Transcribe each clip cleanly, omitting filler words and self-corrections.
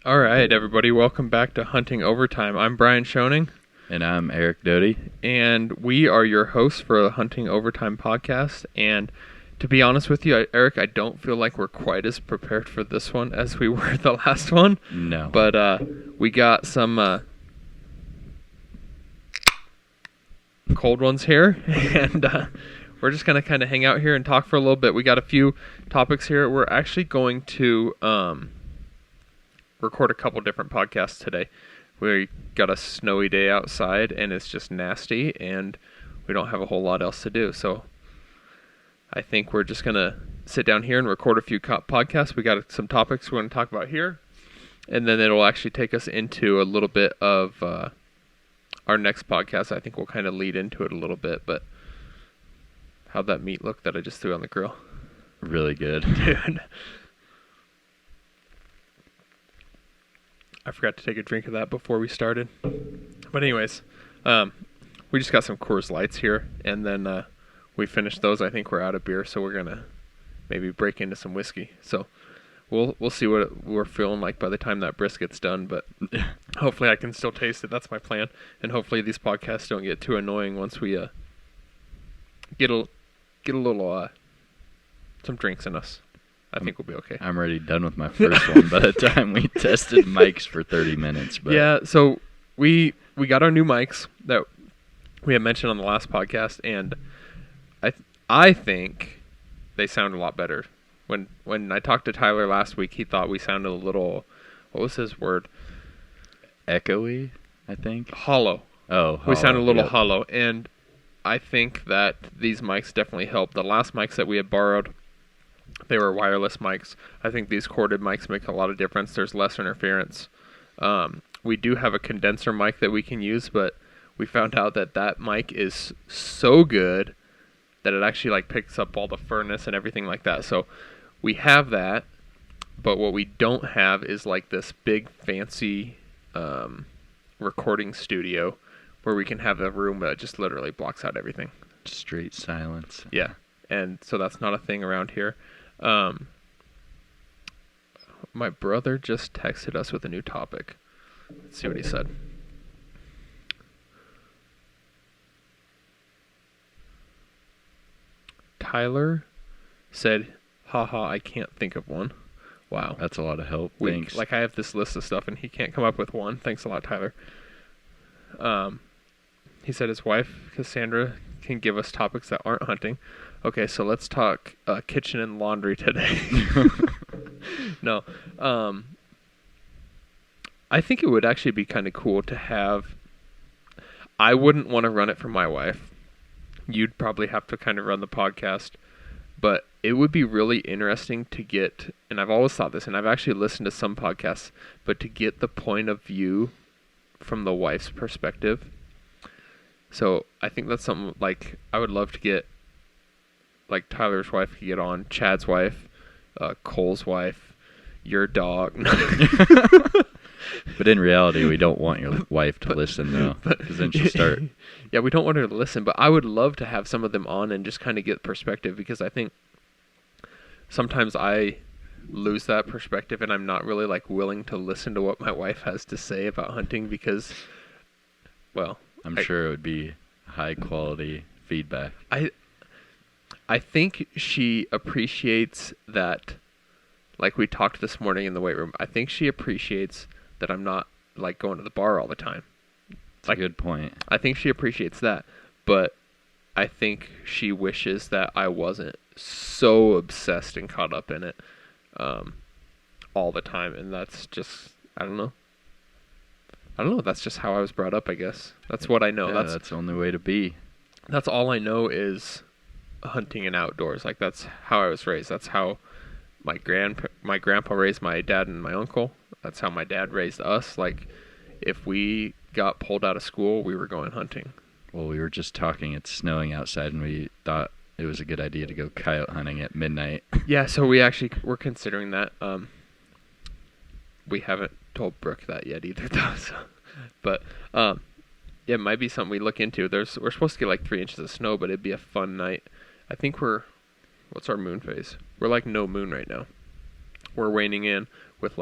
All right, everybody, welcome back to Hunting Overtime. I'm Brian Schoening. And I'm Eric Doty. And we are your hosts for the Hunting Overtime podcast. And to be honest with you, Eric, I don't feel like we're quite as prepared for this one as we were the last one. No. But we got some cold ones here, and we're just going to kind of hang out here and talk for a little bit. We got a few topics here. We're actually going to record a couple different podcasts today. We got a snowy day outside, and it's just nasty, and we don't have a whole lot else to do. So I think we're just going to sit down here and record a few podcasts. We got some topics we're going to talk about here, and then it'll actually take us into a little bit of our next podcast. I think we'll kind of lead into it a little bit, but how'd that meat look that I just threw on the grill? Really good. Dude. I forgot to take a drink of that before we started. But anyways, we just got some Coors Lights here, and then we finished those. I think we're out of beer, so we're going to maybe break into some whiskey. So we'll see what we're feeling like by the time that brisket's done, but hopefully I can still taste it. That's my plan. And hopefully these podcasts don't get too annoying once we get a little some drinks in us. I think we'll be okay. I'm already done with my first one by the time we tested mics for 30 minutes. But yeah, so we got our new mics that we had mentioned on the last podcast, and I think they sound a lot better. When I talked to Tyler last week, he thought we sounded a little, what was his word? Echoey, I think. Hollow. Oh, hollow. We sounded a little hollow, and I think that these mics definitely help. The last mics that we had borrowed, they were wireless mics. I think these corded mics make a lot of difference. There's less interference. We do have a condenser mic that we can use, but we found out that mic is so good that it actually picks up all the furnace and everything like that. So we have that, but what we don't have is this big fancy recording studio where we can have a room that just literally blocks out everything. Straight silence. Yeah, and so that's not a thing around here. My brother just texted us with a new topic. Let's see what he said. Tyler said, haha, I can't think of one. Wow. That's a lot of help. Thanks. I have this list of stuff, and he can't come up with one. Thanks a lot, Tyler. He said his wife, Cassandra, can give us topics that aren't hunting. Okay, so let's talk kitchen and laundry today. No. I think it would actually be kind of cool to have... I wouldn't want to run it for my wife. You'd probably have to kind of run the podcast. But it would be really interesting to get... And I've always thought this, and I've actually listened to some podcasts, but to get the point of view from the wife's perspective. So I think that's something I would love to get... Tyler's wife could get on, Chad's wife, Cole's wife, your dog. But in reality, we don't want your wife to listen, though, because then she'll start. Yeah, we don't want her to listen, but I would love to have some of them on and just kind of get perspective, because I think sometimes I lose that perspective, and I'm not really willing to listen to what my wife has to say about hunting because, well... I'm sure it would be high-quality feedback. I think she appreciates that, we talked this morning in the weight room, I think she appreciates that I'm not, going to the bar all the time. That's a good point. I think she appreciates that, but I think she wishes that I wasn't so obsessed and caught up in it all the time, and that's just, I don't know. That's just how I was brought up, I guess. That's what I know. Yeah, that's the only way to be. That's all I know is hunting and outdoors. That's how I was raised. That's how my grandpa raised my dad and my uncle. That's how my dad raised us. If we got pulled out of school, we were going hunting. Well, we were just talking. It's snowing outside, and we thought it was a good idea to go coyote hunting at midnight. Yeah, so we're considering that. We haven't told Brooke that yet either, though. So. But yeah, it might be something we look into. We're supposed to get 3 inches of snow, but it'd be a fun night. I think what's our moon phase? We're no moon right now. We're waning in with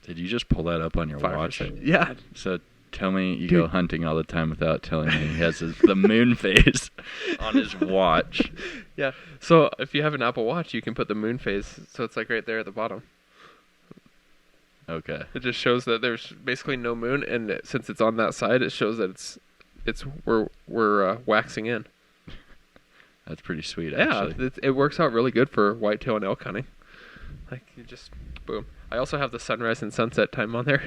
Did you just pull that up on your watch? Yeah. So tell me you go hunting all the time without telling me he has the moon phase on his watch. Yeah. So if you have an Apple Watch, you can put the moon phase. So it's like right there at the bottom. Okay. It just shows that there's basically no moon, and since it's on that side, it shows that we're waxing in. That's pretty sweet, actually. Yeah, it works out really good for whitetail and elk hunting. Like, you just, boom. I also have the sunrise and sunset time on there.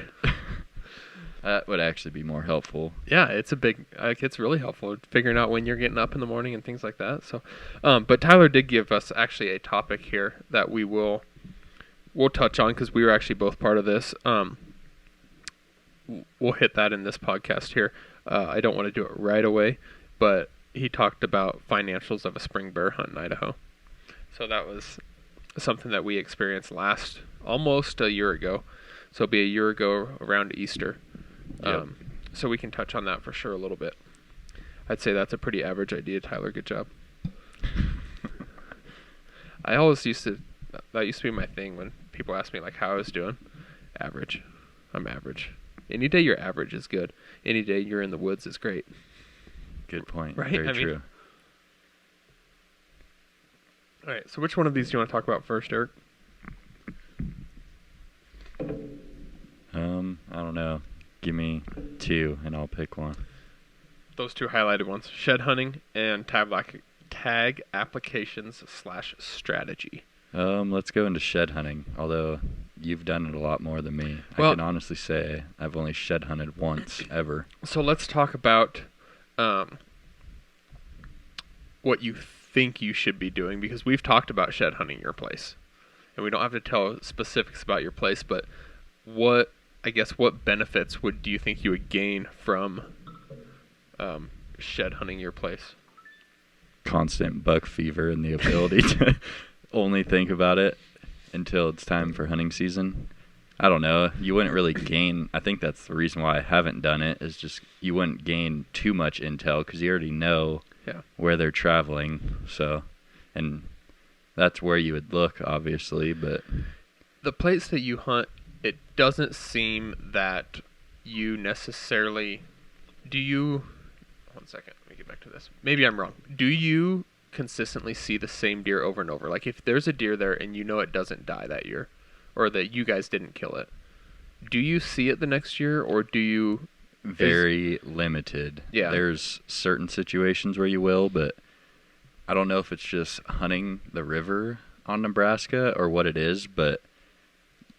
That would actually be more helpful. Yeah, it's really helpful figuring out when you're getting up in the morning and things like that. So, but Tyler did give us actually a topic here that we'll touch on because we were actually both part of this. We'll hit that in this podcast here. I don't want to do it right away, but he talked about financials of a spring bear hunt in Idaho. So that was something that we experienced almost a year ago. So it'll be a year ago around Easter. Yep. So we can touch on that for sure a little bit. I'd say that's a pretty average idea, Tyler. Good job. That used to be my thing when people ask me like how I was doing. Average. I'm average. Any day you're average is good. Any day you're in the woods is great. Good point. Right? Very true. All right. So which one of these do you want to talk about first, Eric? I don't know. Give me 2 and I'll pick one. Those 2 highlighted ones: shed hunting and tag applications / strategy. Let's go into shed hunting. Although you've done it a lot more than me. Well, I can honestly say I've only shed hunted once ever. So let's talk about what you think you should be doing, because we've talked about shed hunting your place, and we don't have to tell specifics about your place, but what benefits do you think you would gain from shed hunting your place? Constant buck fever and the ability to only think about it until it's time for hunting season. I don't know. You wouldn't really gain. I think that's the reason why I haven't done it, is just you wouldn't gain too much intel because you already know where they're traveling. So, and that's where you would look, obviously. But the place that you hunt, it doesn't seem that you necessarily. Do you? 1 second. Let me get back to this. Maybe I'm wrong. Do you consistently see the same deer over and over? Like if there's a deer there and you know it doesn't die that year, or that you guys didn't kill it, do you see it the next year, or do you? Very limited. Yeah. There's certain situations where you will, but I don't know if it's just hunting the river on Nebraska or what it is, but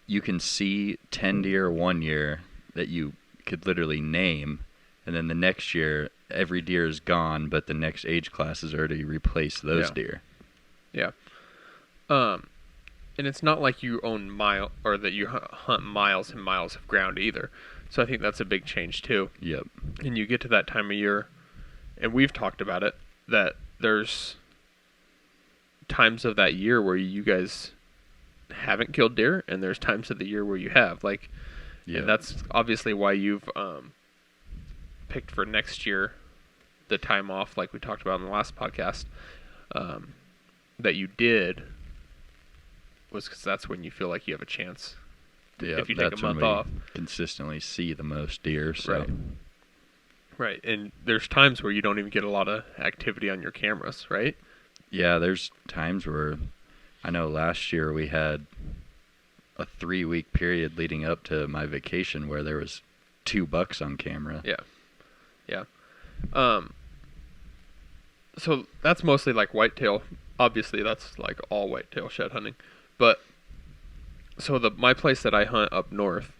you can see 10 deer one year that you could literally name, and then the next year every deer is gone, but the next age class has already replaced those deer. Yeah. And it's not like you own or that you hunt miles and miles of ground either. So I think that's a big change too. Yep. And you get to that time of year, and we've talked about it, that there's times of that year where you guys haven't killed deer, and there's times of the year where you have. Like, and that's obviously why you've picked for next year the time off, like we talked about in the last podcast, that you did, was because that's when you feel like you have a chance. If you take a month off, consistently see the most deer. So. Right. And there's times where you don't even get a lot of activity on your cameras, right? Yeah, there's times where I know last year we had a 3-week period leading up to my vacation where there was 2 bucks on camera. Yeah. So that's mostly like whitetail. Obviously, that's like all whitetail shed hunting. But so my place that I hunt up north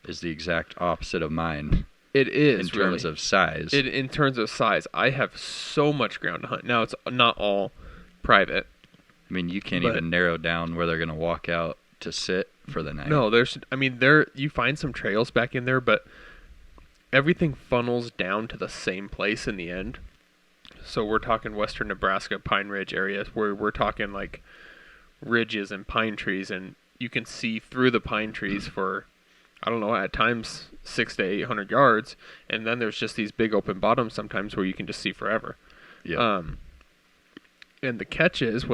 is the exact opposite of mine. It is in terms of size. In terms of size, I have so much ground to hunt. Now it's not all private. I mean, you can't even narrow down where they're going to walk out to sit for the night. No, you find some trails back in there, but everything funnels down to the same place in the end. So we're talking western Nebraska, Pine Ridge areas, where we're talking like ridges and pine trees, and you can see through the pine trees for, I don't know, at times 600 to 800 yards, and then there's just these big open bottoms sometimes where you can just see forever. Yeah. And the catch is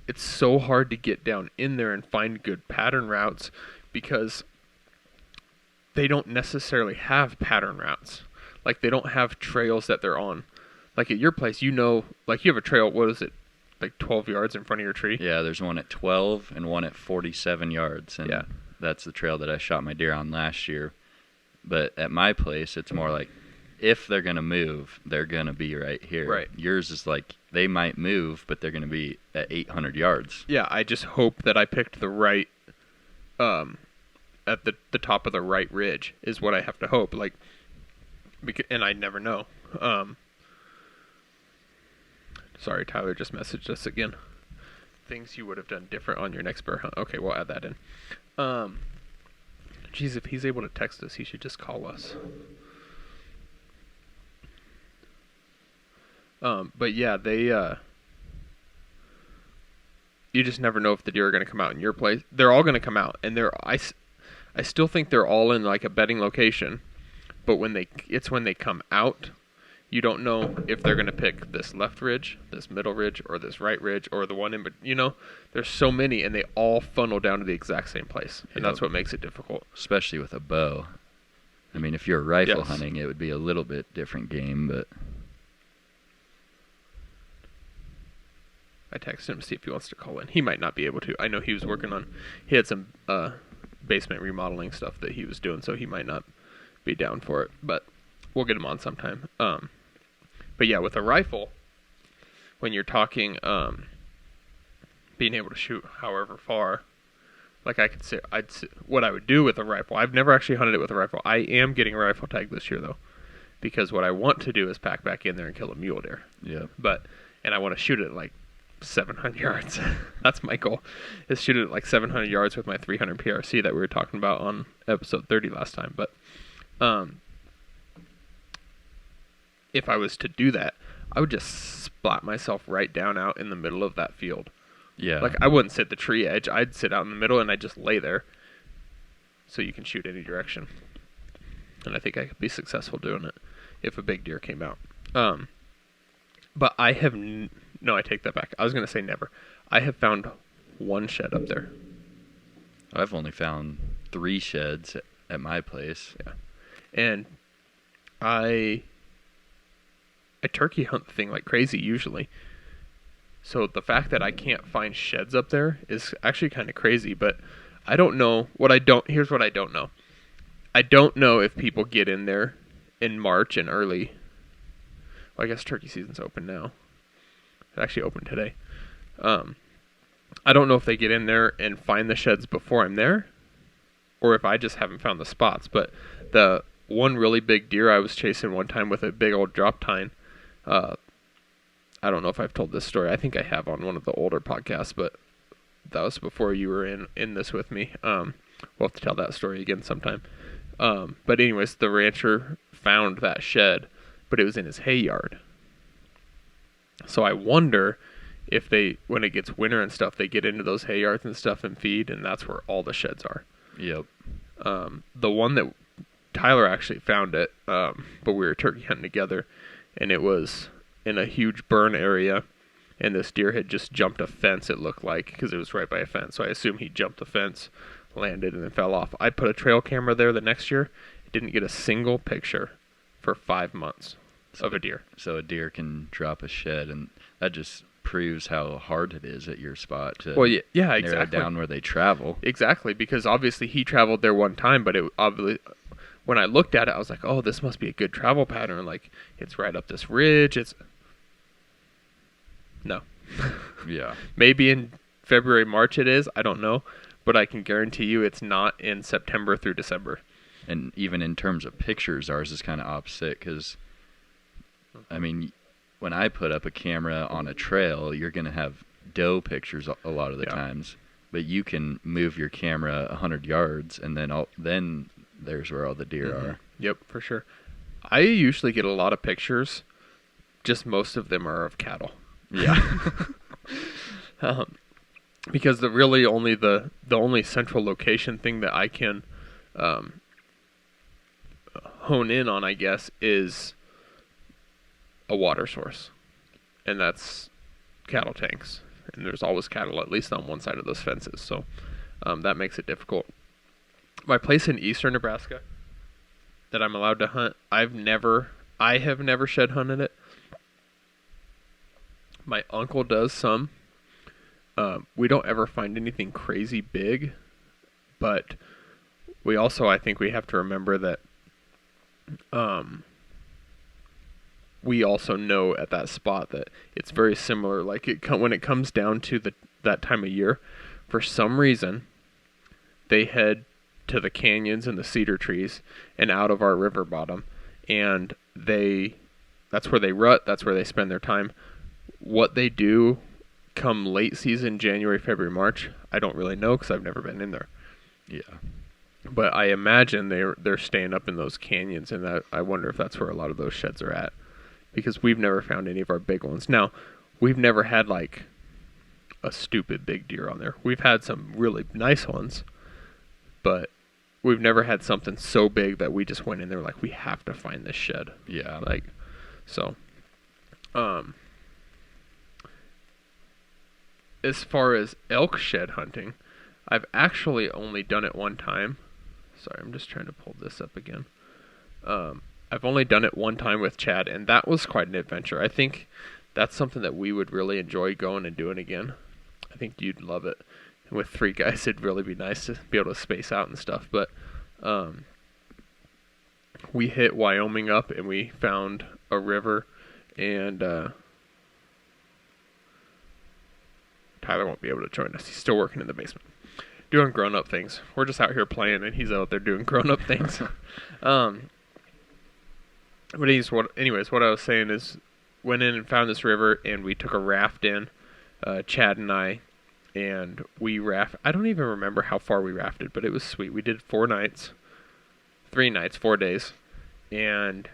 it's so hard to get down in there and find good pattern routes, because they don't necessarily have pattern routes. Like, they don't have trails that they're on. Like, at your place, like, you have a trail, what is it, like 12 yards in front of your tree? Yeah, there's one at 12 and one at 47 yards. And that's the trail that I shot my deer on last year. But at my place, it's more like, if they're going to move, they're going to be right here. Right. Yours is like, they might move, but they're going to be at 800 yards. Yeah, I just hope that I picked the right, at the top of the right ridge is what I have to hope. Like, and I never know. Sorry, Tyler just messaged us again. Things you would have done different on your next bear hunt. Okay, we'll add that in. Geez, if he's able to text us, he should just call us. But yeah, they, you just never know if the deer are going to come out in your place. They're all going to come out, and I still think they're all in like a bedding location, but when they come out, you don't know if they're going to pick this left ridge, this middle ridge, or this right ridge, or the one in, but there's so many, and they all funnel down to the exact same place, and that's what makes it difficult. Especially with a bow. I mean, if you're rifle hunting, it would be a little bit different game, but I texted him to see if he wants to call in. He might not be able to. I know he was he had some basement remodeling stuff that he was doing, so he might not be down for it, but we'll get him on sometime. But yeah, with a rifle, when you're talking being able to shoot however far, like what I would do with a rifle. I've never actually hunted it with a rifle. I am getting a rifle tag this year, though, because what I want to do is pack back in there and kill a mule deer. Yeah. And I want to shoot it like 700 yards. That's my goal, is shoot it at like 700 yards with my 300 PRC that we were talking about on episode 30 last time. But if I was to do that, I would just splat myself right down out in the middle of that field. Yeah. Like, I wouldn't sit at the tree edge. I'd sit out in the middle, and I'd just lay there so you can shoot any direction. And I think I could be successful doing it if a big deer came out. But I have... No, I take that back. I was going to say never. I have found one shed up there. I've only found 3 sheds at my place. Yeah. And I turkey hunt the thing like crazy usually. So the fact that I can't find sheds up there is actually kind of crazy, but I don't know here's what I don't know. I don't know if people get in there in March and early. Well, I guess turkey season's open now. It actually opened today. I don't know if they get in there and find the sheds before I'm there, or if I just haven't found the spots. But the one really big deer I was chasing one time with a big old drop tine, I don't know if I've told this story. I think I have on one of the older podcasts, but that was before you were in this with me. We'll have to tell that story again sometime. But anyways, the rancher found that shed, but it was in his hay yard. So I wonder if when it gets winter and stuff, they get into those hay yards and stuff and feed, and that's where all the sheds are. Yep. The one that Tyler actually found it, but we were turkey hunting together, and it was in a huge burn area, and this deer had just jumped a fence, it looked like, because it was right by a fence. So I assume he jumped the fence, landed, and then fell off. I put a trail camera there the next year. It didn't get a single picture for 5 months of a deer. So a deer can drop a shed, and that just proves how hard it is at your spot to narrow down where they travel. Exactly, because obviously he traveled there one time, but it obviously, when I looked at it, I was like, oh, this must be a good travel pattern. Like, it's right up this ridge. No. Yeah. Maybe in February, March it is. I don't know. But I can guarantee you it's not in September through December. And even in terms of pictures, ours is kind of opposite because, I mean, when I put up a camera on a trail, you're going to have doe pictures a lot of the times. But you can move your camera 100 yards, and then there's where all the deer are. Yep, for sure. I usually get a lot of pictures. Just most of them are of cattle. Yeah. Because the only central location thing that I can hone in on, I guess, is a water source, and that's cattle tanks. And there's always cattle at least on one side of those fences, so that makes it difficult. My place in eastern Nebraska, that I'm allowed to hunt. I have never shed hunted it. My uncle does some. We don't ever find anything crazy big, but we also, I think we have to remember that we also know at that spot that it's very similar. Like when it comes down to that time of year, for some reason, they head to the canyons and the cedar trees and out of our river bottom, and that's where they rut. That's where they spend their time. What they do come late season, January, February, March, I don't really know because I've never been in there. Yeah. But I imagine they're staying up in those canyons, and I wonder if that's where a lot of those sheds are at, because we've never found any of our big ones. Now, we've never had like a stupid big deer on there. We've had some really nice ones, but we've never had something so big that we just went in there like, we have to find this shed. Yeah. Like, so, as far as elk shed hunting, I've actually only done it one time. Sorry, I'm just trying to pull this up again. I've only done it one time with Chad, and that was quite an adventure. I think that's something that we would really enjoy going and doing again. I think you'd love it. And with 3 guys, it'd really be nice to be able to space out and stuff. But we hit Wyoming up, and we found a river, and Tyler won't be able to join us. He's still working in the basement, doing grown-up things. We're just out here playing, and he's out there doing grown-up things. But anyways, what I was saying is, went in and found this river, and we took a raft in, Chad and I, and we I don't even remember how far we rafted, but it was sweet. We did 4 days, and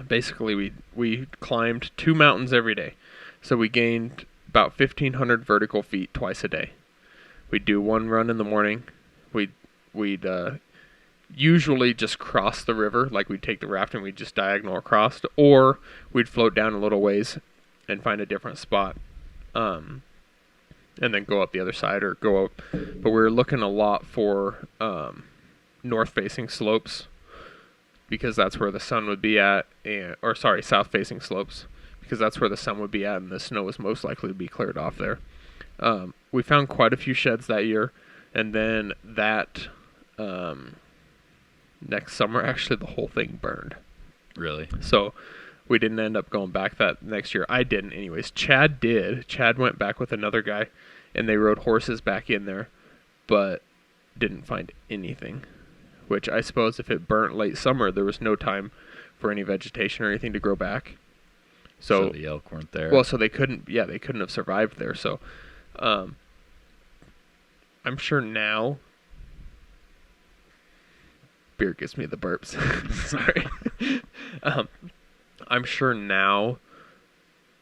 basically we climbed 2 mountains every day. So we gained about 1,500 vertical feet twice a day. We'd do 1 run in the morning. We'd usually just cross the river, like we'd take the raft and we'd just diagonal across, or we'd float down a little ways and find a different spot, and then go up the other side or go up. But we were looking a lot for north-facing slopes, because that's where the sun would be at, south-facing slopes, because that's where the sun would be at, and the snow was most likely to be cleared off there. We found quite a few sheds that year, and then that next summer, actually, the whole thing burned. Really? So we didn't end up going back that next year. I didn't anyways. Chad did. Chad went back with another guy, and they rode horses back in there, but didn't find anything, which I suppose if it burnt late summer, there was no time for any vegetation or anything to grow back. So the elk weren't there. Well, so they couldn't have survived there. So I'm sure now, beer gives me the burps. Sorry. I'm sure now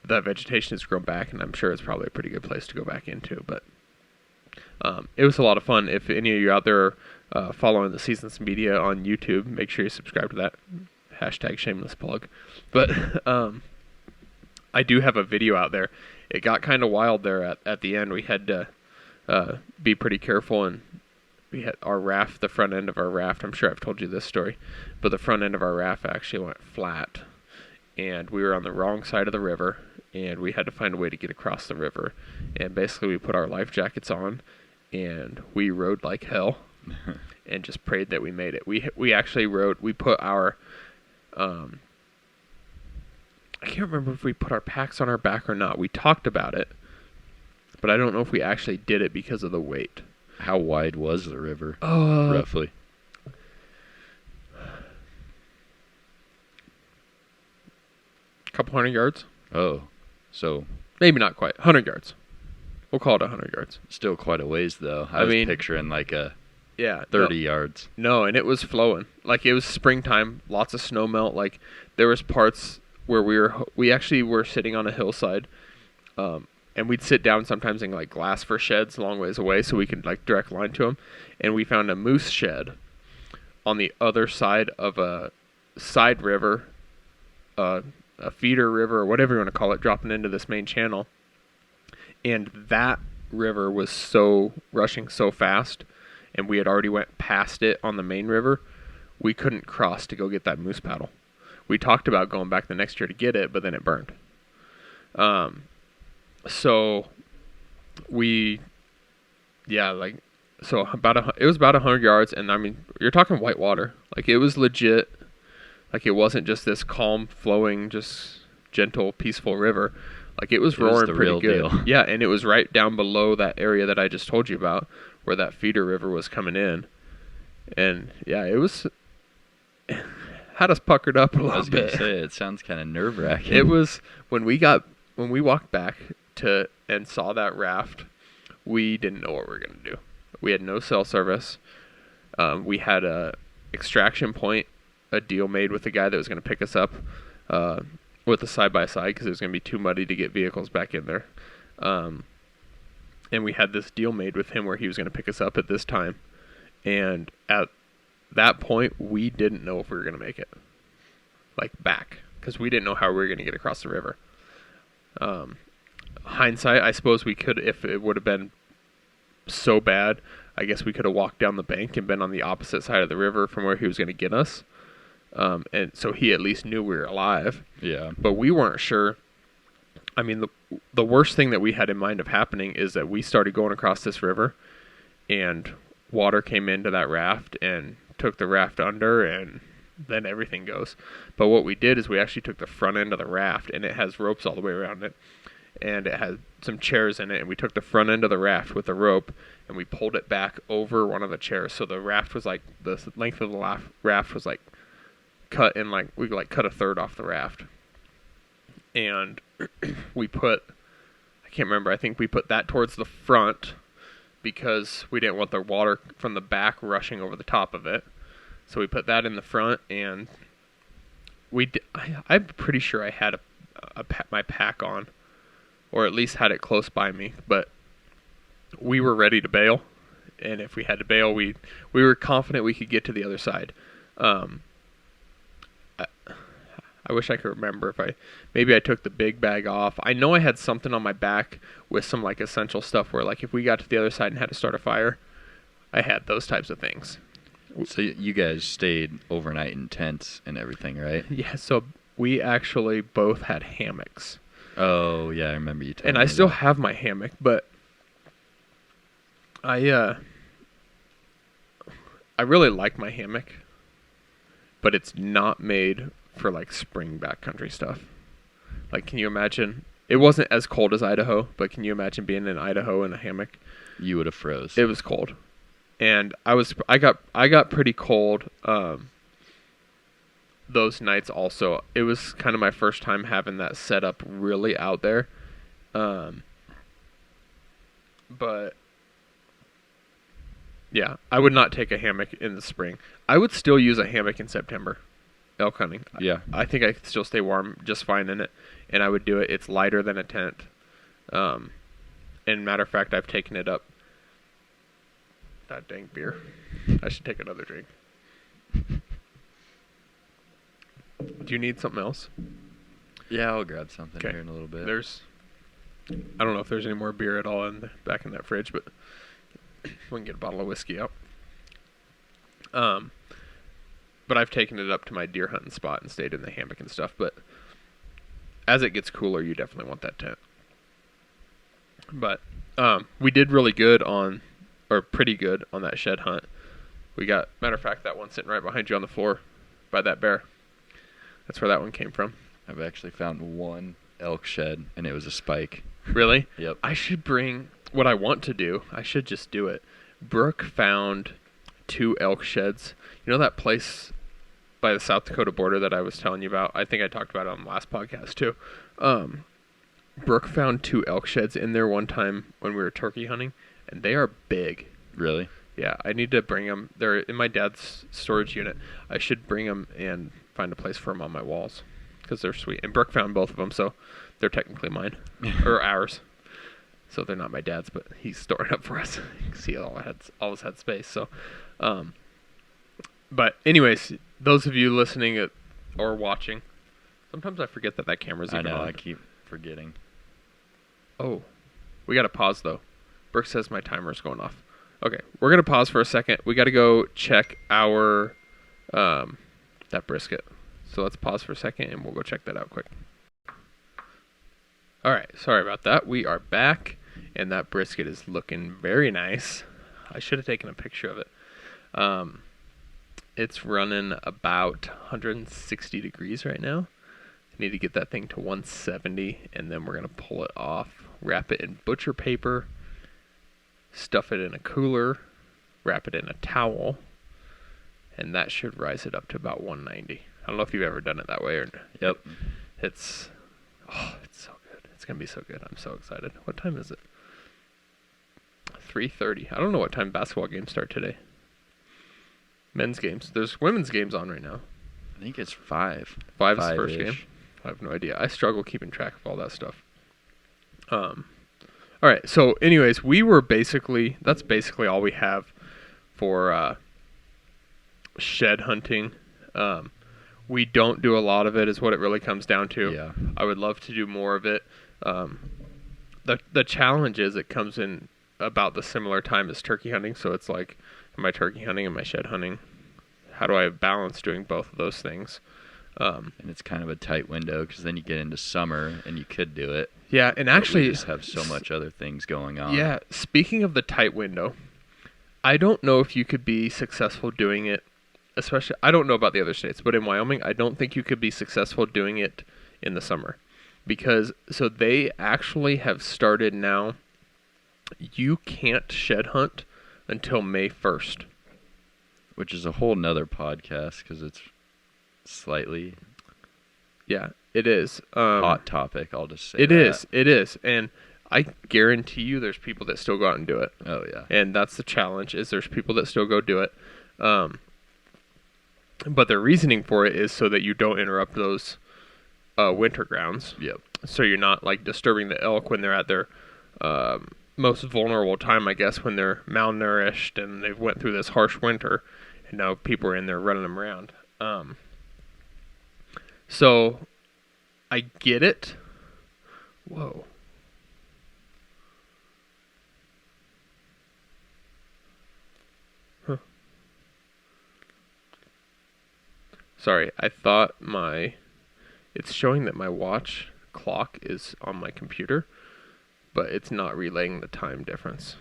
the vegetation has grown back, and I'm sure it's probably a pretty good place to go back into. But it was a lot of fun. If any of you out there are following the Seasons Media on YouTube, make sure you subscribe to that. # shameless plug. But I do have a video out there. It got kind of wild there at the end. We had to be pretty careful, and we had our raft, the front end of our raft, I'm sure I've told you this story, but the front end of our raft actually went flat, and we were on the wrong side of the river, and we had to find a way to get across the river. And basically we put our life jackets on, and we rode like hell and just prayed that we made it. We actually rode, we put our I can't remember if we put our packs on our back or not. We talked about it, but I don't know if we actually did it because of the weight. How wide was the river, roughly? A couple 100 yards. Oh, so maybe not quite 100 yards. We'll call it 100 yards. Still quite a ways, though. I was picturing like 30 yards. No, and it was flowing. Like, it was springtime, lots of snow melt. Like, there was parts where we actually were sitting on a hillside, and we'd sit down sometimes in like glass for sheds a long ways away so we could like direct line to them. And we found a moose shed on the other side of a side river, a feeder river, or whatever you want to call it, dropping into this main channel. And that river was so rushing so fast, and we had already went past it on the main river. we couldn't cross to go get that moose paddle. We talked about going back the next year to get it, but then it burned. So we, yeah, like, so it was about 100 yards, and I mean, you're talking white water. Like, it was legit. Like, it wasn't just this calm, flowing, just gentle, peaceful river. Like, it was roaring pretty good. Deal. Yeah, and it was right down below that area that I just told you about, where that feeder river was coming in. And yeah, it was had us puckered up a little bit. I was going to say, it sounds kind of nerve-wracking. It was when we walked back to and saw that raft, we didn't know what we were going to do. We had no cell service. We had a extraction point, a deal made with the guy that was going to pick us up with a side-by-side because it was going to be too muddy to get vehicles back in there. And we had this deal made with him where he was going to pick us up at this time. And at that point, we didn't know if we were going to make it. Like, back. Because we didn't know how we were going to get across the river. Hindsight, I suppose we could, if it would have been so bad, I guess we could have walked down the bank and been on the opposite side of the river from where he was going to get us. And so he at least knew we were alive. Yeah. But we weren't sure. I mean, the worst thing that we had in mind of happening is that we started going across this river, and water came into that raft and took the raft under, and then everything goes. But what we did is we actually took the front end of the raft, and it has ropes all the way around it, and it had some chairs in it, and we took the front end of the raft with the rope, and we pulled it back over one of the chairs. So the raft was like, the length of the raft was like cut in, like, we like cut a third off the raft. And we put, I can't remember, I think we put that towards the front because we didn't want the water from the back rushing over the top of it. So we put that in the front, and I'm pretty sure I had my pack on, or at least had it close by me, but we were ready to bail. And if we had to bail, we were confident we could get to the other side. I wish I could remember if maybe I took the big bag off. I know I had something on my back with some like essential stuff where like if we got to the other side and had to start a fire, I had those types of things. So you guys stayed overnight in tents and everything, right? Yeah, so we actually both had hammocks. Oh, yeah, I remember you telling me. And I still have my hammock, but I really like my hammock, but it's not made for like spring backcountry stuff. Like, can you imagine? It wasn't as cold as Idaho, but can you imagine being in Idaho in a hammock? You would have froze. It was cold, and I got pretty cold those nights. Also, it was kind of my first time having that set up really out there, but yeah, I would not take a hammock in the spring. I would still use a hammock in September. Elk hunting. Yeah. I think I could still stay warm just fine in it, and I would do it. It's lighter than a tent. And matter of fact, I've taken it up. That dang beer. I should take another drink. Do you need something else? Yeah, I'll grab something here in a little bit. I don't know if there's any more beer at all back in that fridge, but we can get a bottle of whiskey out. But I've taken it up to my deer hunting spot and stayed in the hammock and stuff. But as it gets cooler, you definitely want that tent. But we did really good pretty good on that shed hunt. We got, matter of fact, that one sitting right behind you on the floor by that bear. That's where that one came from. I've actually found one elk shed, and it was a spike. Really? Yep. I should bring, what I want to do, I should just do it. Brooke found 2 elk sheds. You know that place by the South Dakota border that I was telling you about? I think I talked about it on the last podcast too. Brooke found 2 elk sheds in there one time when we were turkey hunting, and they are big. Really? Yeah, I need to bring them. They're in my dad's storage unit. I should bring them and find a place for them on my walls because they're sweet. And Brooke found both of them, so they're technically mine or ours. So they're not my dad's, but he's storing up for us. You can see all his head space. So, but anyways, those of you listening or watching, sometimes I forget that camera's even on. I keep forgetting. Oh, we got to pause though. Brooke says my timer's going off. Okay, we're going to pause for a second. We got to go check our that brisket. So let's pause for a second and we'll go check that out quick. All right, sorry about that. We are back, and that brisket is looking very nice. I should have taken a picture of it. It's running about 160 degrees right now. I need to get that thing to 170, and then we're going to pull it off, wrap it in butcher paper, stuff it in a cooler, wrap it in a towel, and that should rise it up to about 190. I don't know if you've ever done it that way. Yep. It's so good. It's going to be so good. I'm so excited. What time is it? 3:30. I don't know what time basketball games start today. Men's games. There's women's games on right now. I think it's 5. 5 is the first game. I have no idea. I struggle keeping track of all that stuff. All right. So, anyways, that's basically all we have for shed hunting. We don't do a lot of it, is what it really comes down to. Yeah. I would love to do more of it. The challenge is it comes in about the similar time as turkey hunting. So it's like, am I turkey hunting? Am I shed hunting? How do I balance doing both of those things? And it's kind of a tight window because then you get into summer and you could do it. Yeah, and actually, we just have so much other things going on. Yeah, speaking of the tight window, I don't know if you could be successful doing it, especially, I don't know about the other states, but in Wyoming, I don't think you could be successful doing it in the summer. Because, so they actually have started now, you can't shed hunt until May 1st. Which is a whole nother podcast because it's slightly... Yeah, it is. Hot topic, I'll just say it is. And I guarantee you there's people that still go out and do it. Oh, yeah. And that's the challenge, is there's people that still go do it. But their reasoning for it is so that you don't interrupt those winter grounds. Yep. So you're not, like, disturbing the elk when they're at their most vulnerable time, I guess, when they're malnourished and they've went through this harsh winter. And now people are in there running them around. So I get it. Whoa. Huh. Sorry, I thought it's showing that my watch clock is on my computer, but it's not relaying the time difference.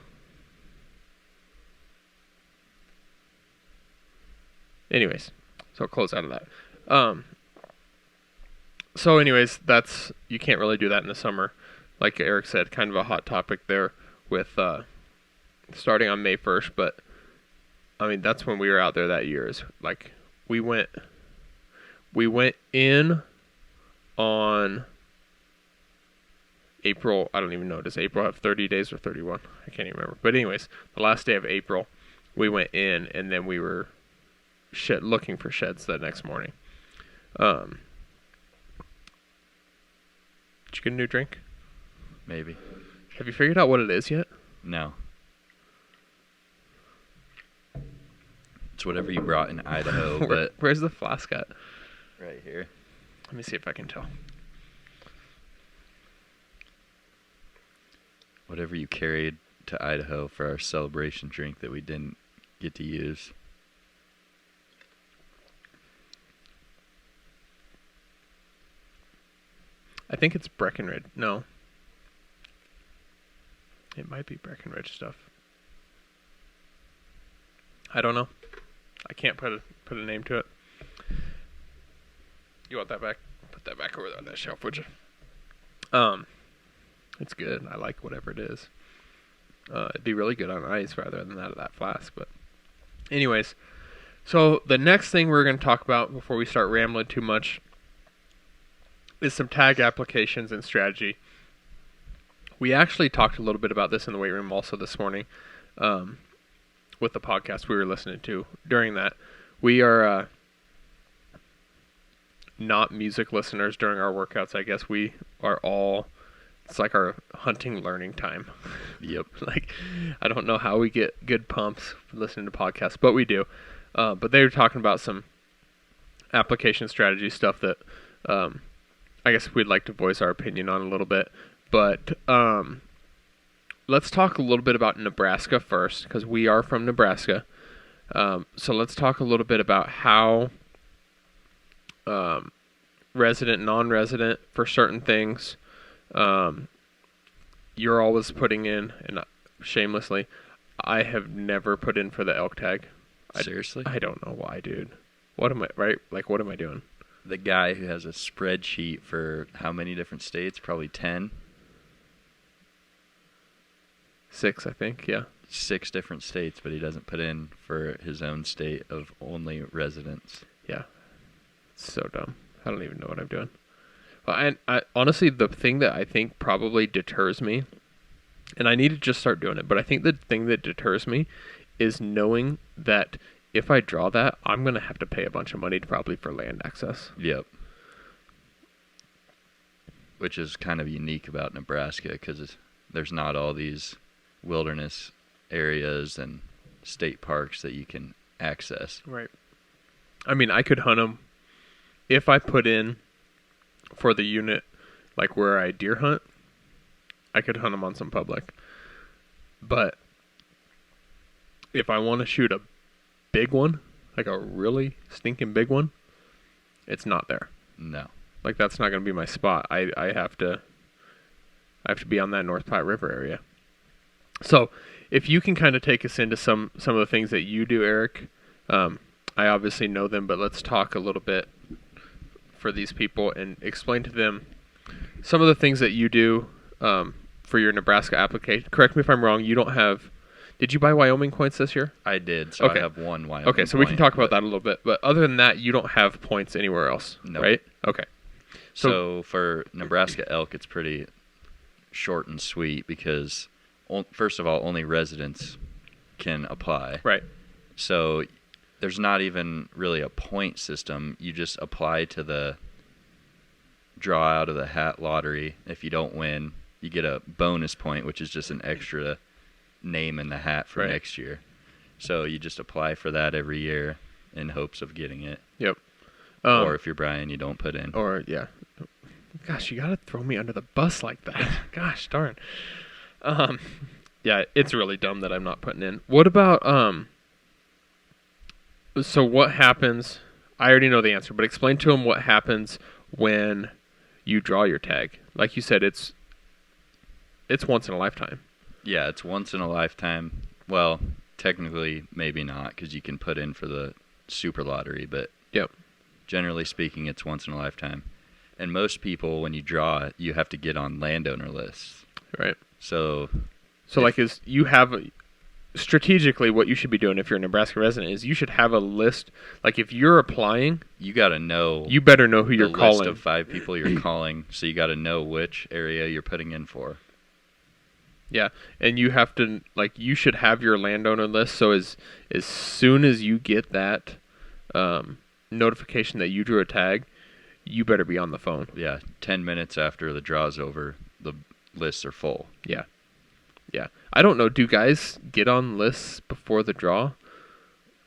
Anyways, so I'll close out of that. So anyways, you can't really do that in the summer. Like Eric said, kind of a hot topic there with starting on May 1st. But, I mean, that's when we were out there that year. Is like, we went in on April. I don't even know. Does April have 30 days or 31? I can't even remember. But anyways, the last day of April, we went in, and then we were looking for sheds the next morning. Did you get a new drink? Maybe. Have you figured out what it is yet? No. It's whatever you brought in Idaho, but... Where's the flask at? Right here. Let me see if I can tell. Whatever you carried to Idaho for our celebration drink that we didn't get to use. I think it's Breckenridge. No. It might be Breckenridge stuff. I don't know. I can't put a name to it. You want that back? Put that back over there on that shelf, would you? It's good. I like whatever it is. It'd be really good on ice rather than that flask. But anyways, so the next thing we're going to talk about before we start rambling too much is some tag applications and strategy. We actually talked a little bit about this in the weight room also this morning with the podcast we were listening to. During that, we are not music listeners during our workouts. I guess we are all, it's like our hunting learning time. Yep. Like, I don't know how we get good pumps listening to podcasts, but we do. But they were talking about some application strategy stuff that I guess we'd like to voice our opinion on a little bit. But let's talk a little bit about Nebraska first, because we are from Nebraska. So let's talk a little bit about how resident, non-resident for certain things. You're always putting in, and shamelessly, I have never put in for the elk tag. Seriously? I don't know why, dude. What am I, right? Like, what am I doing? The guy who has a spreadsheet for how many different states? Probably 10. 6, I think, yeah. 6 different states, but he doesn't put in for his own state of only residents. Yeah. It's so dumb. I don't even know what I'm doing. Well, I honestly, the thing that I think probably deters me, and I need to just start doing it, but I think the thing that deters me is knowing that if I draw that, I'm going to have to pay a bunch of money probably for land access. Yep. Which is kind of unique about Nebraska because there's not all these wilderness areas and state parks that you can access. Right. I mean, I could hunt them if I put in for the unit, like where I deer hunt. I could hunt them on some public. But if I want to shoot a big one, like a really stinking big one, it's not there. No. Like, that's not going to be my spot. I have to be on that North Platte River area. So, if you can kind of take us into some of the things that you do, Arik. I obviously know them, but let's talk a little bit for these people and explain to them some of the things that you do for your Nebraska application. Correct me if I'm wrong. You don't have... Did you buy Wyoming points this year? I did, so okay. I have one Wyoming Okay, so we can talk about that a little bit. But other than that, you don't have points anywhere else, right? Okay. So for Nebraska elk, it's pretty short and sweet because, first of all, only residents can apply. Right. So there's not even really a point system. You just apply to the draw out of the hat lottery. If you don't win, you get a bonus point, which is just an extra name in the hat for next year. So you just apply for that every year in hopes of getting it. Yep. Or if you're Bryan, you don't put in. Or, yeah. Gosh, you got to throw me under the bus like that. Gosh, darn. Yeah, it's really dumb that I'm not putting in. What about, so what happens, I already know the answer, but explain to them what happens when you draw your tag. Like you said, it's once in a lifetime. Yeah, it's once in a lifetime. Well, technically, maybe not, because you can put in for the super lottery, but yep. Generally speaking, it's once in a lifetime. And most people, when you draw it, you have to get on landowner lists. Right. So strategically, what you should be doing if you're a Nebraska resident is you should have a list. Like, if you're applying, you got to know. You better know who you're calling. The list of 5 people you're calling, so you got to know which area you're putting in for. Yeah, and you have to, like, you should have your landowner list, so as soon as you get that notification that you drew a tag, you better be on the phone. Yeah, 10 minutes after the draw's over, the lists are full. Yeah. Yeah. I don't know, do guys get on lists before the draw?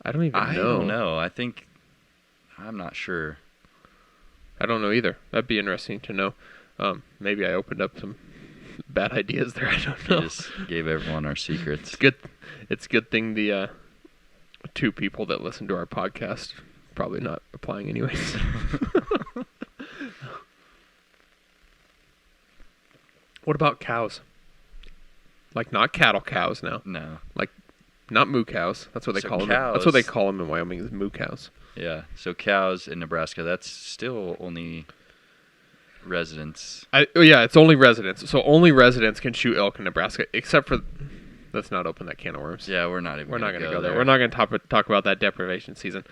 I don't even know. I don't know. I'm not sure. I don't know either. That'd be interesting to know. Maybe I opened up some bad ideas there. I don't know. We just gave everyone our secrets. It's a good thing the 2 people that listen to our podcast probably not applying anyways. What about cows? Like, not cattle cows now. No. Like, not moo cows. That's what they call them. That's what they call them in Wyoming, is moo cows. Yeah. So cows in Nebraska, that's still only residents. Yeah, it's only residents. So only residents can shoot elk in Nebraska, except for... Let's not open that can of worms. Yeah, we're not going to go there. We're not going to talk about that deprivation season.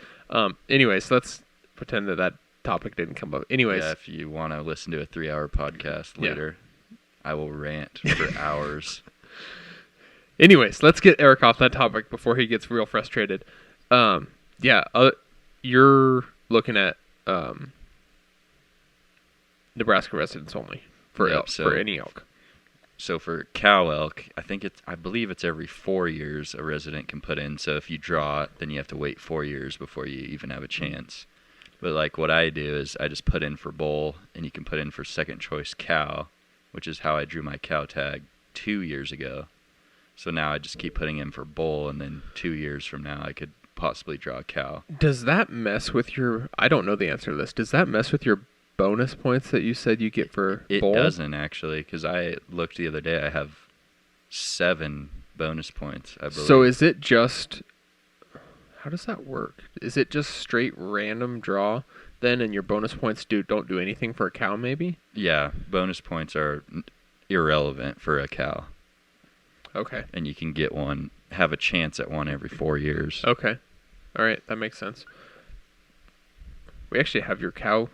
Anyways, let's pretend that topic didn't come up. Anyways. Yeah, if you want to listen to a 3-hour podcast later, I will rant for hours. Anyways, let's get Arik off that topic before he gets real frustrated. You're looking at Nebraska residents only for elk, for any elk. So for cow elk, I believe it's every 4 years a resident can put in. So if you draw it, then you have to wait 4 years before you even have a chance. But like what I do is I just put in for bull, and you can put in for second choice cow, which is how I drew my cow tag 2 years ago. So now I just keep putting in for bull, and then 2 years from now I could possibly draw a cow. Does that mess with your... I don't know the answer to this. Does that mess with your bonus points that you said you get for It bowl? doesn't, actually, because I looked the other day. I have 7 bonus points, I believe. So is it just... How does that work? Is it just straight random draw then, and your bonus points don't do anything for a cow, maybe? Yeah, bonus points are irrelevant for a cow. Okay. And you can get one, have a chance at one every 4 years. Okay. All right, that makes sense. We actually have your cow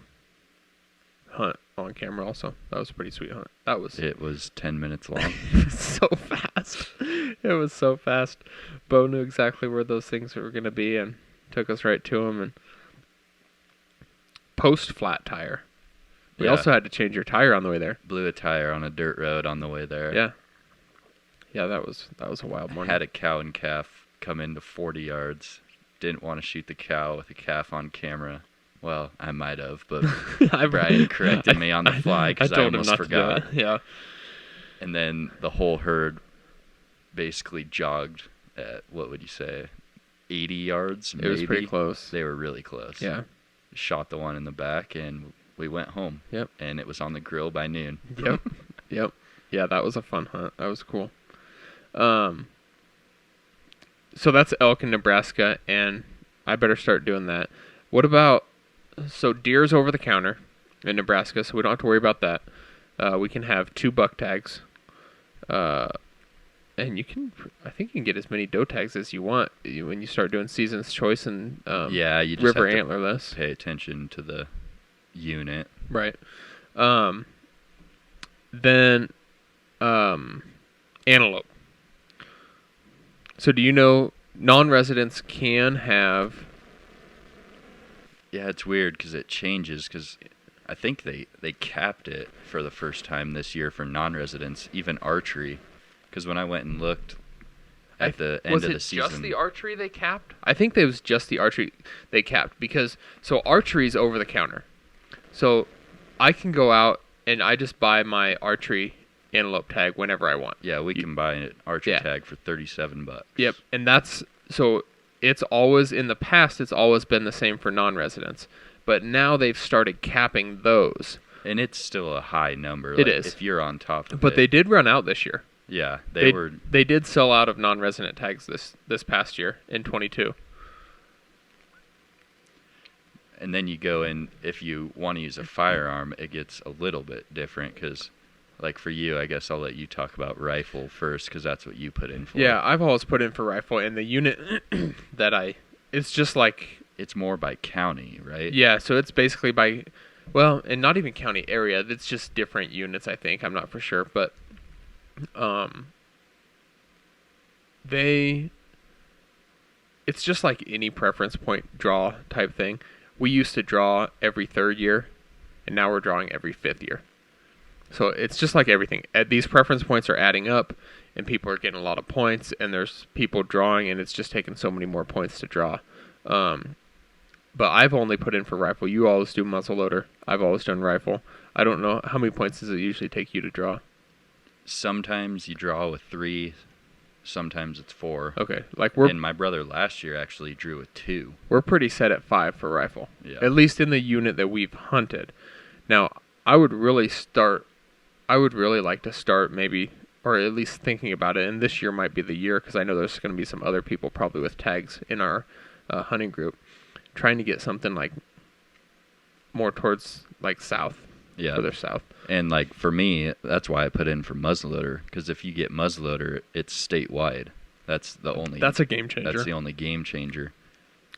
hunt on camera also. That was a pretty sweet hunt. It was 10 minutes long. So fast. It was so fast. Bo knew exactly where those things were going to be and took us right to them. And post flat tire. We also had to change your tire on the way there. Blew a tire on a dirt road on the way there. Yeah. Yeah, that was a wild morning. Had a cow and calf come into 40 yards. Didn't want to shoot the cow with the calf on camera. Well, I might have, but Bryan corrected me on the fly because I almost forgot. Yeah. And then the whole herd basically jogged at, what would you say, 80 yards maybe? It was pretty close. They were really close. Yeah. Shot the one in the back, and we went home. Yep. And it was on the grill by noon. Yep. Yep. Yeah, that was a fun hunt. That was cool. So that's elk in Nebraska, and I better start doing that. What about... So deer's over the counter in Nebraska, so we don't have to worry about that. We can have 2 buck tags. And I think you can get as many doe tags as you want when you start doing season's choice and you just river have to antlerless. pay attention to the unit. Right. Then antelope. So do you know non-residents can have... Yeah, it's weird because it changes because I think they capped it for the first time this year for non-residents, even archery. Because when I went and looked at the end of the season... Was it just the archery they capped? I think it was just the archery they capped because... So archery's over the counter. So I can go out and I just buy my archery antelope tag whenever I want. Yeah, we can buy an archery tag for $37. Yep, and that's... So it's always... In the past, it's always been the same for non-residents. But now they've started capping those. And it's still a high number. It is. If you're on top of it. But they did run out this year. Yeah, they did sell out of non-resident tags this past year in 22. And then you go in, if you want to use a firearm, it gets a little bit different because, like for you, I guess I'll let you talk about rifle first because that's what you put in for. Yeah, I've always put in for rifle, and the unit it's just like... It's more by county, right? Yeah, so it's basically by, well, and not even county area. It's just different units, I think. I'm not for sure, but it's just like any preference point draw type thing. We used to draw every 3rd year, and now we're drawing every 5th year. So it's just like everything. These preference points are adding up, and people are getting a lot of points, and there's people drawing, and it's just taking so many more points to draw. But I've only put in for rifle. You always do muzzleloader. I've always done rifle. I don't know. How many points does it usually take you to draw? Sometimes you draw with 3. Sometimes it's 4. Okay. And my brother last year actually drew with 2. We're pretty set at 5 for rifle. Yeah. At least in the unit that we've hunted. Now, I would really like to start maybe, or at least thinking about it, and this year might be the year because I know there's going to be some other people probably with tags in our hunting group, trying to get something like more towards like south, further south. And like for me, that's why I put in for muzzleloader because if you get muzzleloader, it's statewide. That's a game changer. That's the only game changer.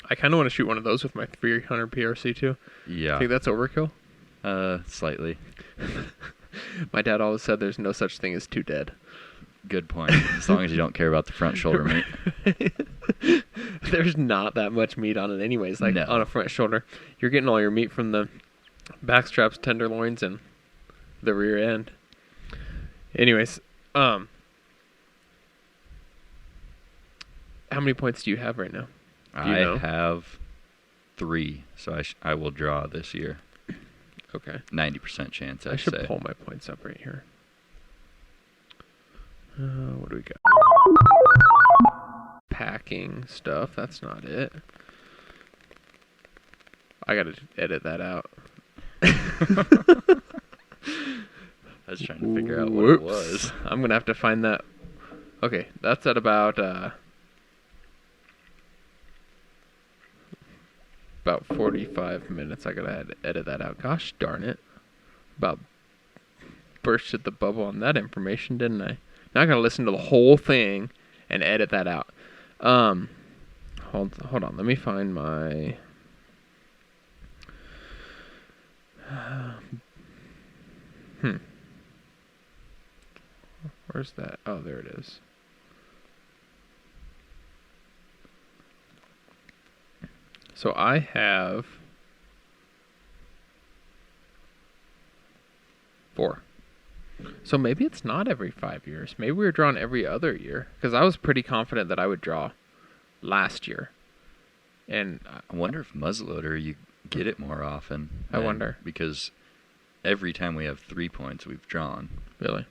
I kind of want to shoot one of those with my 300 PRC too. Yeah. Think that's overkill? Slightly. My dad always said there's no such thing as too dead. Good point. As long as you don't care about the front shoulder meat. There's not that much meat on it anyways, on a front shoulder. You're getting all your meat from the back straps, tenderloins, and the rear end. Anyways, how many points do you have right now? I have 3, so I will draw this year. Okay. 90% chance, I should pull my points up right here. What do we got? packing stuff. That's not it. I gotta edit that out. I was trying to figure out what it was. I'm gonna have to find that. Okay, that's at about 45 minutes. I gotta edit that out. Gosh darn it! About bursted the bubble on that information, didn't I? Now I gotta listen to the whole thing and edit that out. Hold on. Let me find my. Where's that? Oh, there it is. So I have 4. So maybe it's not every 5 years. Maybe we were drawing every other year. Because I was pretty confident that I would draw last year. And I wonder if muzzleloader, you get it more often. I wonder. Because every time we have 3 points, we've drawn. Really?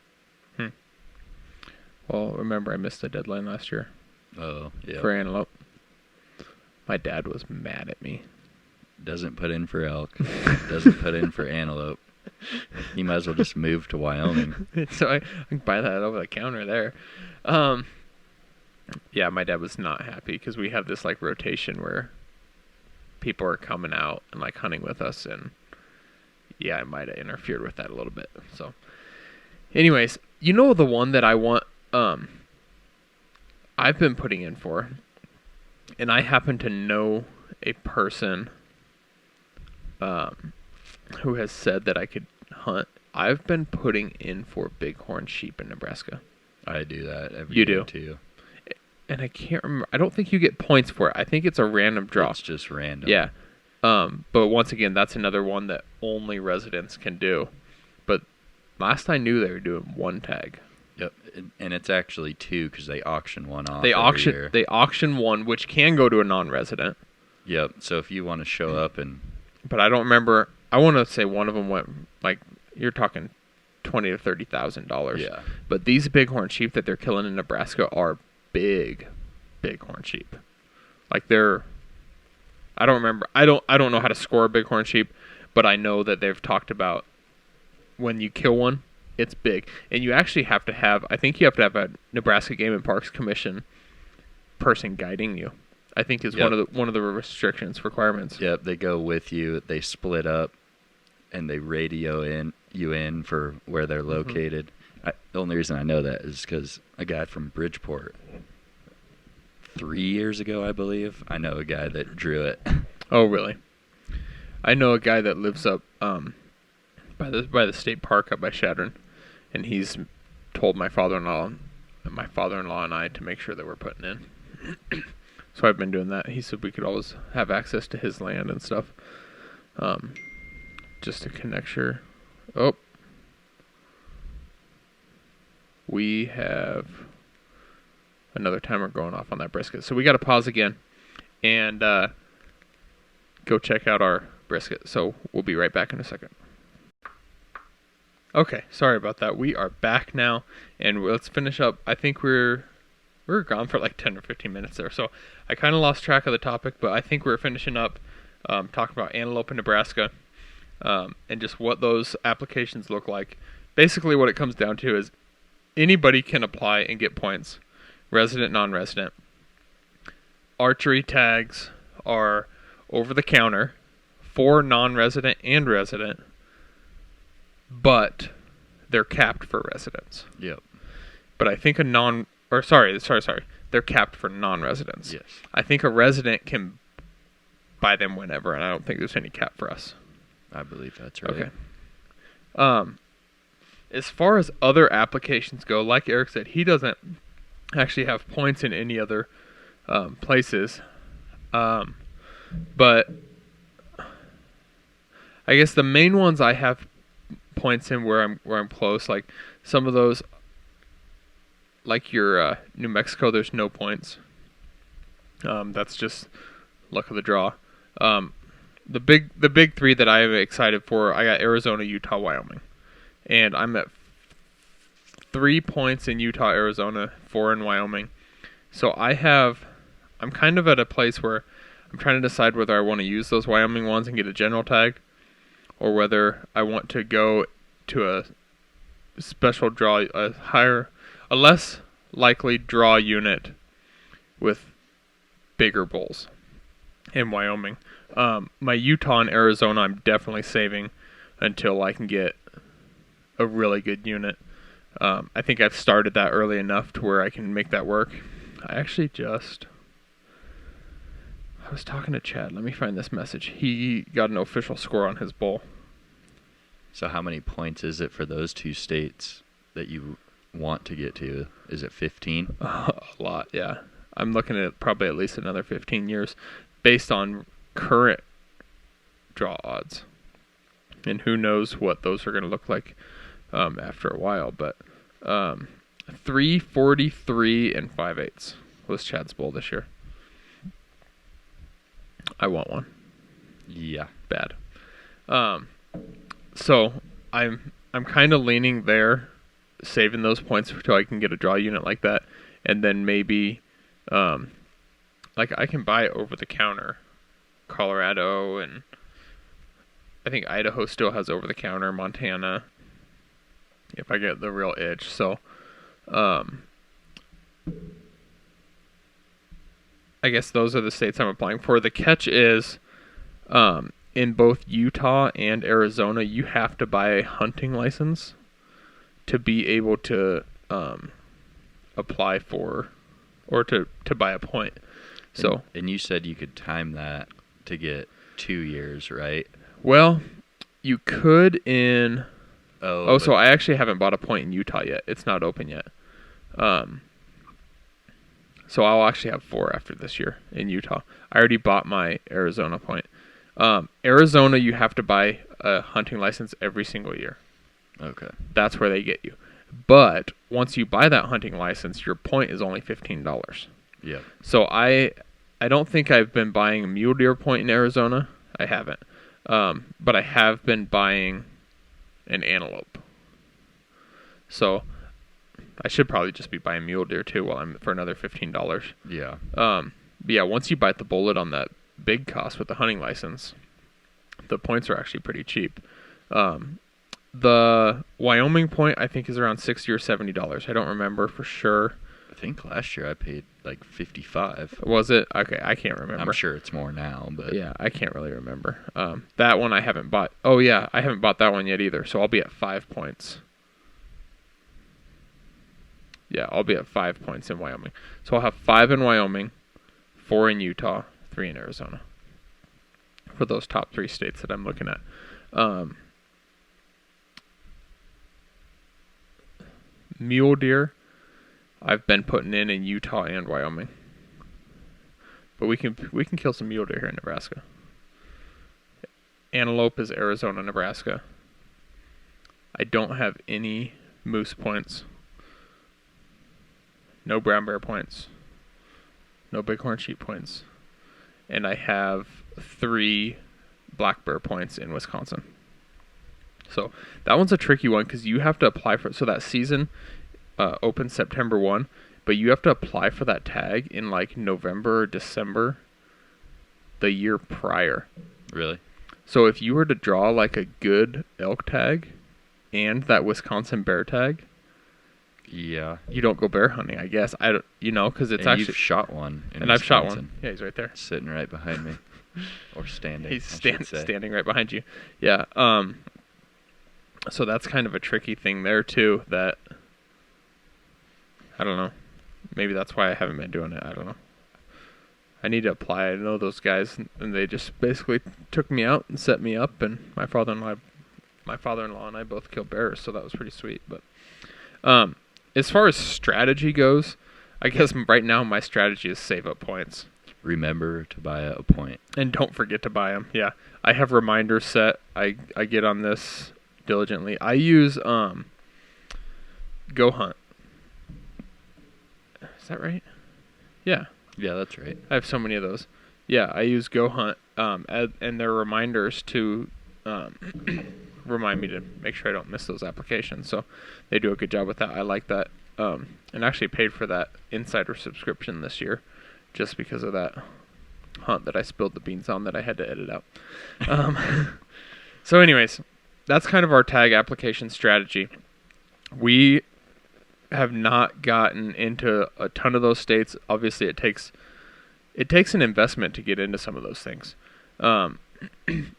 Well, remember I missed the deadline last year. Oh, yeah. For antelope. My dad was mad at me. Doesn't put in for elk. Doesn't put in for antelope. You might as well just move to Wyoming. So I can buy that over the counter there. Yeah, my dad was not happy because we have this like rotation where people are coming out and like hunting with us, and yeah, I might have interfered with that a little bit. So, anyways, you know the one that I want. I've been putting in for, and I happen to know a person who has said that I could hunt. I've been putting in for bighorn sheep in Nebraska. I do that every year do too. And I can't remember. I don't think you get points for it. I think it's a random draw. It's just random. Yeah. But once again, that's another one that only residents can do. But last I knew, they were doing 1 tag. Yep, and it's actually 2 because they auction one off. They auction one, which can go to a non-resident. Yep. So if you want to show up and. But I don't remember. I want to say one of them went like you're talking $20,000 to $30,000. Yeah. But these bighorn sheep that they're killing in Nebraska are big bighorn sheep. Like they're. I don't remember. I don't know how to score a bighorn sheep, but I know that they've talked about when you kill one, it's big, and you actually have to have. I think you have to have a Nebraska Game and Parks Commission person guiding you. I think is one of the restrictions requirements. Yep, they go with you. They split up, and they radio you in for where they're located. The only reason I know that is because a guy from Bridgeport 3 years ago, I believe, I know a guy that drew it. Oh, really? I know a guy that lives up by the state park up by Shadron, and he's told my father-in-law and I to make sure that we're putting in. So I've been doing that. He said we could always have access to his land and stuff. Just a connection. Oh. We have another timer going off on that brisket. So we got to pause again and go check out our brisket. So we'll be right back in a second. Okay, sorry about that. We are back now, and let's finish up. I think we're gone for like 10 or 15 minutes there, so I kind of lost track of the topic, but I think we're finishing up talking about antelope in Nebraska and just what those applications look like. Basically, what it comes down to is anybody can apply and get points, resident, non-resident. Archery tags are over the counter for non-resident and resident, but they're capped for residents. Yep. But I think they're capped for non-residents. Yes. I think a resident can buy them whenever, and I don't think there's any cap for us. I believe that's right. Okay. As far as other applications go, like Eric said, he doesn't actually have points in any other places. But I guess the main ones I have points in where I'm close, like some of those, like your New Mexico, there's no points. That's just luck of the draw. The big 3 that I am excited for, I got Arizona, Utah, Wyoming, and I'm at 3 points in Utah, Arizona, 4 in Wyoming. So I have I'm kind of at a place where I'm trying to decide whether I want to use those Wyoming ones and get a general tag, or whether I want to go to a special draw, a less likely draw unit with bigger bulls in Wyoming. My Utah and Arizona, I'm definitely saving until I can get a really good unit. I think I've started that early enough to where I can make that work. I was talking to Chad. Let me find this message. He got an official score on his bull. So how many points is it for those 2 states that you want to get to? Is it 15? A lot, yeah. I'm looking at probably at least another 15 years based on current draw odds. And who knows what those are going to look like after a while. But 343 and 5/8 was Chad's bull this year. I want one. Yeah. Bad. So I'm kind of leaning there, saving those points until I can get a draw unit like that, and then maybe like I can buy over the counter Colorado, and I think Idaho still has over the counter, Montana, if I get the real itch. So I guess those are the states I'm applying for. The catch is in both Utah and Arizona, you have to buy a hunting license to be able to apply for or to buy a point. So and you said you could time that to get 2 years, right? Well, you could in... so I actually haven't bought a point in Utah yet. It's not open yet. So I'll actually have 4 after this year in Utah. I already bought my Arizona point. Arizona, you have to buy a hunting license every single year. Okay. That's where they get you. But once you buy that hunting license, your point is only $15. Yeah. So I don't think I've been buying a mule deer point in Arizona. I haven't. But I have been buying an antelope. So I should probably just be buying mule deer too while I'm for another $15. Yeah. But yeah, once you bite the bullet on that big cost with the hunting license, the points are actually pretty cheap. The Wyoming point I think is around $60 or $70. I don't remember for sure. I think last year I paid like $55. Was it? Okay, I can't remember. I'm sure it's more now, but yeah, I can't really remember. That one I haven't bought. Oh yeah, I haven't bought that one yet either. So I'll be at 5 points. Yeah, I'll be at 5 points in Wyoming. So I'll have 5 in Wyoming, 4 in Utah, 3 in Arizona. For those top 3 states that I'm looking at. Mule deer, I've been putting in Utah and Wyoming. But we can kill some mule deer here in Nebraska. Antelope is Arizona, Nebraska. I don't have any moose points. No brown bear points. No bighorn sheep points. And I have 3 black bear points in Wisconsin. So that one's a tricky one because you have to apply for it. So that season opens September 1, but you have to apply for that tag in like November or December the year prior. Really? So if you were to draw like a good elk tag and that Wisconsin bear tag, yeah, you don't go bear hunting, I guess. I don't, because it's and actually you've shot one. In and Wisconsin. I've shot one. Yeah, he's right there, sitting right behind me, or standing. He's standing right behind you. Yeah. So that's kind of a tricky thing there too. That I don't know. Maybe that's why I haven't been doing it. I don't know. I need to apply. I know those guys, and they just basically took me out and set me up. And my father-in-law and I both killed bears, so that was pretty sweet. But as far as strategy goes, I guess right now my strategy is save up points. Remember to buy a point, and don't forget to buy them. Yeah, I have reminders set. I get on this diligently. I use Go Hunt. Is that right? Yeah. Yeah, that's right. I have so many of those. Yeah, I use Go Hunt, and they're reminders to remind me to make sure I don't miss those applications. So they do a good job with that. I like that. And actually paid for that insider subscription this year just because of that hunt that I spilled the beans on that I had to edit out. So anyways, that's kind of our tag application strategy. We have not gotten into a ton of those states. Obviously, it takes an investment to get into some of those things. And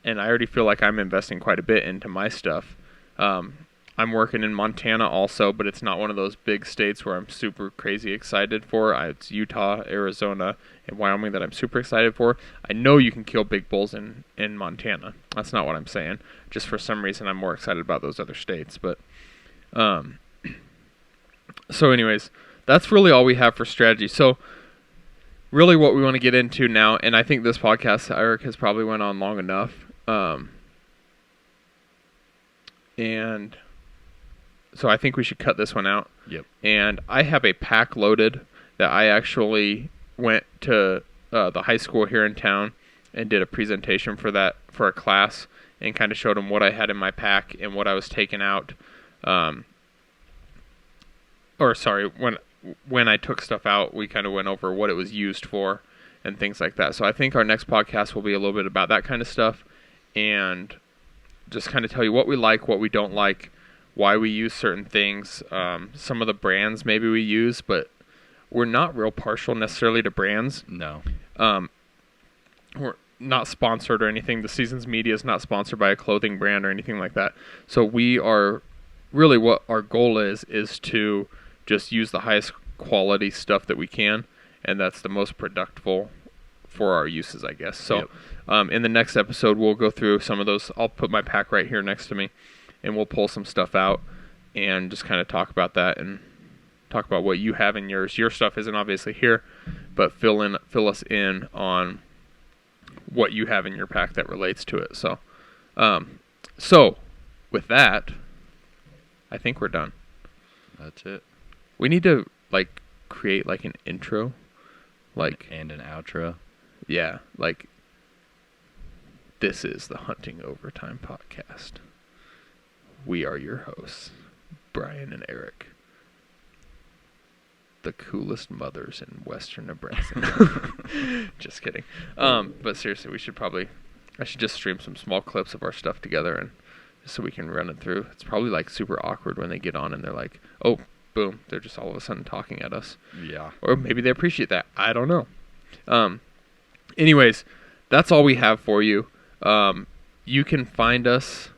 I already feel like I'm investing quite a bit into my stuff. I'm working in Montana also, but it's not one of those big states where I'm super crazy excited for. It's Utah, Arizona, and Wyoming that I'm super excited for. I know you can kill big bulls in Montana. That's not what I'm saying. Just for some reason, I'm more excited about those other states. But so anyways, that's really all we have for strategy. So really what we want to get into now, and I think this podcast, Arik, has probably went on long enough. And so I think we should cut this one out. Yep. And I have a pack loaded that I actually went to the high school here in town and did a presentation for a class and kind of showed them what I had in my pack and what I was taking out. When I took stuff out, we kind of went over what it was used for and things like that. So I think our next podcast will be a little bit about that kind of stuff and just kind of tell you what we like, what we don't like, why we use certain things, some of the brands maybe we use, but we're not real partial necessarily to brands. No. We're not sponsored or anything. The Seasons Media is not sponsored by a clothing brand or anything like that. So we are really, what our goal is to just use the highest quality stuff that we can, and that's the most productive for our uses, I guess. So in the next episode, we'll go through some of those. I'll put my pack right here next to me, and we'll pull some stuff out and just kind of talk about that and talk about what you have in yours. Your stuff isn't obviously here, but fill us in on what you have in your pack that relates to it. So, with that, I think we're done. That's it. We need to create an intro, and an outro. Yeah, this is the Hunting Overtime Podcast. We are your hosts, Bryan and Arik, the coolest mothers in Western Nebraska. Just kidding. But seriously, I should just stream some small clips of our stuff together and just so we can run it through. It's probably super awkward when they get on and they're like, oh, boom, they're just all of a sudden talking at us. Yeah. Or maybe they appreciate that. I don't know. Anyways, that's all we have for you. You can find us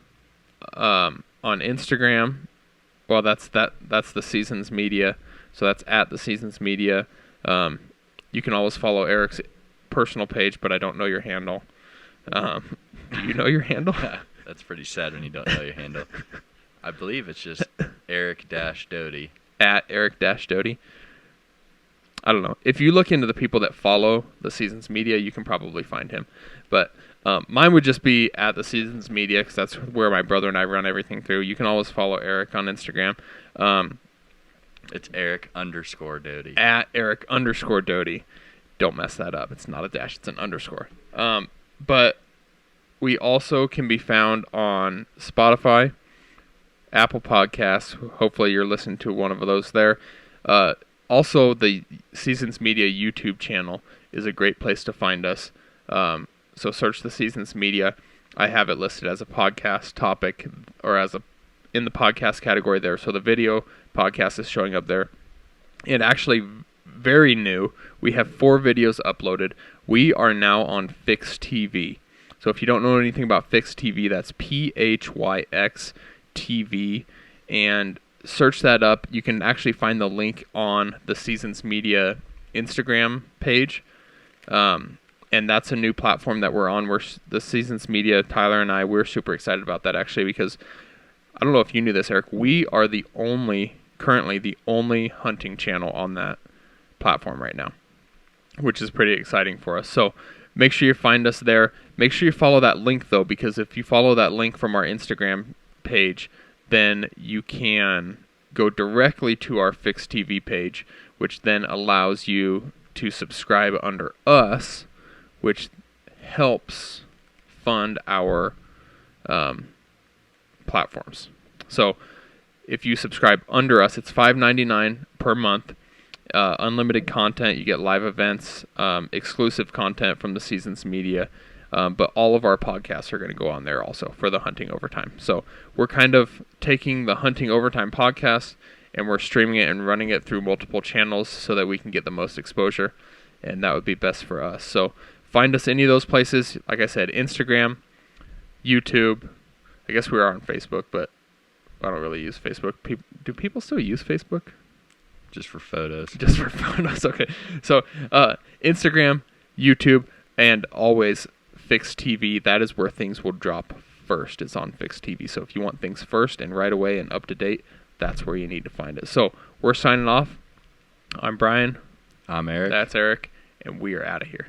on Instagram. Well, that's the Seasons Media. So that's at the Seasons Media. You can always follow Eric's personal page, but I don't know your handle. Do you know your handle? That's pretty sad when you don't know your handle. I believe it's just Eric-Doty. At Eric-Doty. I don't know. If you look into the people that follow the Seasons Media, you can probably find him. But mine would just be at the Seasons Media because that's where my brother and I run everything through. You can always follow Eric on Instagram. It's Eric_Doty. At Eric_Doty. Don't mess that up. It's not a dash. It's an underscore. But we also can be found on Spotify, Apple Podcasts. Hopefully you're listening to one of those there. Also, the Seasons Media YouTube channel is a great place to find us. So search the Seasons Media. I have it listed as a podcast topic or in the podcast category there. So the video podcast is showing up there. And actually, very new, we have 4 videos uploaded. We are now on Fix TV. So if you don't know anything about Fix TV, that's PHYX TV, and search that up. You can actually find the link on the Seasons Media Instagram page, and that's a new platform that we're on. We're the Seasons Media, Tyler and I, we're super excited about that actually, because I don't know if you knew this, Eric, we are currently the only hunting channel on that platform right now, which is pretty exciting for us. So make sure you find us there. Make sure you follow that link though, because if you follow that link from our Instagram page, then you can go directly to our Fix TV page, which then allows you to subscribe under us, which helps fund our platforms. So if you subscribe under us, it's $5.99 per month. unlimited content. You get live events, exclusive content from the season's media. But all of our podcasts are going to go on there also for the Hunting Overtime. So we're kind of taking the Hunting Overtime podcast and we're streaming it and running it through multiple channels so that we can get the most exposure. And that would be best for us. So find us any of those places. Like I said, Instagram, YouTube. I guess we are on Facebook, but I don't really use Facebook. Do people still use Facebook? Just for photos. Just for photos, okay. So Instagram, YouTube, and always Fixed TV. That is where things will drop first. It's on Fixed TV. So if you want things first and right away and up to date, that's where you need to find it. So we're signing off. I'm Bryan. I'm Arik. That's Arik. And we are out of here.